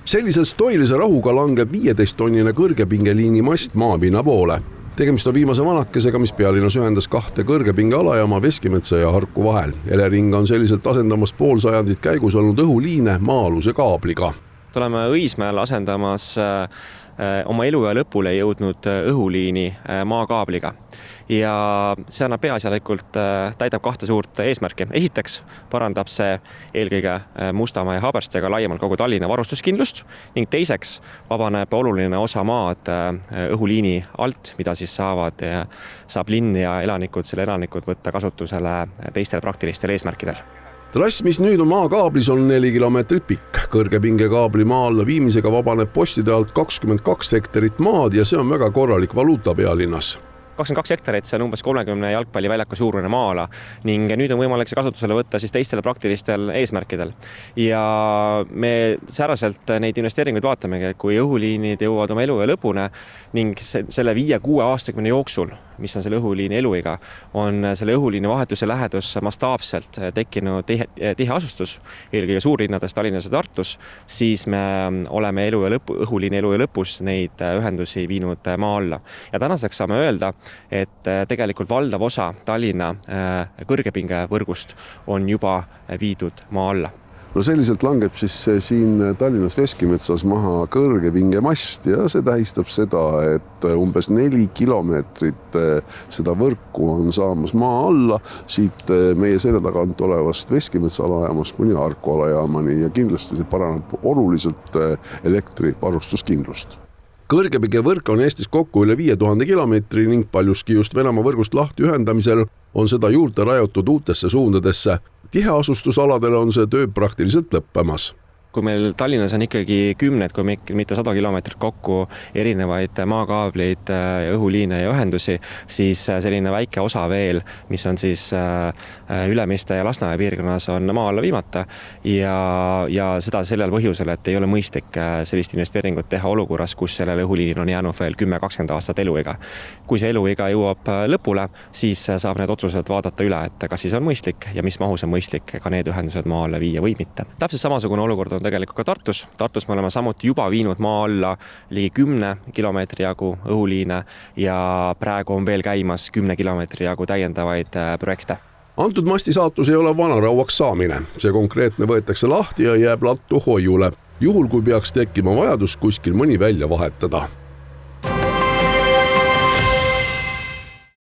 Sellisel stoilise rahuga langeb 15-tonnine kõrgepingeliini mast maapinna poole. Tegemist on viimase vanakesega, mis pealinnas ühendas kahte kõrgepinge alajaama Veskimetsa ja Harku vahel. Elering on selliselt asendamas poolsajandit käigus olnud õhuliine maa-aluse kaabliga. Tuleme Õismäel asendamas oma eluea lõpule jõudnud õhuliini maakaabliga. Ja see annab peaasjalikult täidab kahte suurt eesmärki. Esiteks parandab see eelkõige Mustamäe ja Haberstega laiemalt kogu Tallinna varustuskindlust ning teiseks vabaneb oluline osa maad õhuliini alt, mida siis saab linn ja selle elanikud võtta kasutusele teistel praktilistel eesmärkidel. Trass, mis nüüd on maakaablis, on 4 kilomeetrit pikk. Kõrgepingekaabli maa alla viimisega vabaneb postide alt 22 hektarit maad ja see on väga korralik valuuta pealinnas. 22 hektarit, see on umbes 30 jalgpalliväljaku suurune maa-ala ning nüüd on võimalik see kasutusele võtta siis teistel praktilistel eesmärkidel. Ja me säraselt neid investeeringuid vaatamegi, kui õhuliinid jõuavad oma elu ja lõpune ning selle 5-6 aastakümne jooksul, mis on selle õhuliini eluiga, on selle õhuliini vahetuse lähedus mastaapselt tekkinud tihe asustus, eelkõige suurlinnades Tallinnas ja Tartus, siis me oleme õhuliini elu ja lõpus neid ühendusi viinud maa alla. Ja tänaseks saame öelda, et tegelikult valdav osa Tallinna kõrgepingevõrgust on juba viidud maa alla. No selliselt langeb siis siin Tallinnas Veskimetsas maha kõrgepingemast ja see tähistab seda, et umbes 4 kilomeetrit seda võrku on saamas maa alla siit meie selja tagant olevast Veskimetsa alajaamast kuni Harku alajaamani ja kindlasti see paraneb oluliselt elektrivarustuskindlust. Kõrgepingevõrk on Eestis kokku üle 5000 kilomeetri ning paljuski just Venemaa võrgust lahti ühendamisel on seda juurde rajutud uutesse suundadesse. Tiheasustusaladele on see töö praktiliselt lõppemas. Kui meil Tallinnas on ikkagi 10, kui mitte 100 kilomeetrit kokku erinevaid maakaableid, õhuliine ja ühendusi, siis selline väike osa veel, mis on siis Ülemiste ja Lasnamäe piirkonnas on maa alla viimata ja seda sellel põhjusel, et ei ole mõistlik sellist investeeringut teha olukorras, kus sellel õhuliinil on jäänud veel 10-20 aastat eluiga. Kui see eluiga jõuab lõpule, siis saab need otsused vaadata üle, et kas siis on mõistlik ja mis mahus on mõistlik ka need ühendused maa alla viia või mitte. Täpselt samasugune olukord on tegelikult ka Tartus. Tartus me oleme samuti juba viinud maa alla ligi 10 kilomeetri jagu õhuliine ja praegu on veel käimas 10 kilomeetri jagu täiendavaid projekte. Antud masti saatus ei ole vanarauaks saamine. See konkreetne võetakse lahti ja jääb lattu hoiule, juhul kui peaks tekkima vajadus kuskil mõni välja vahetada.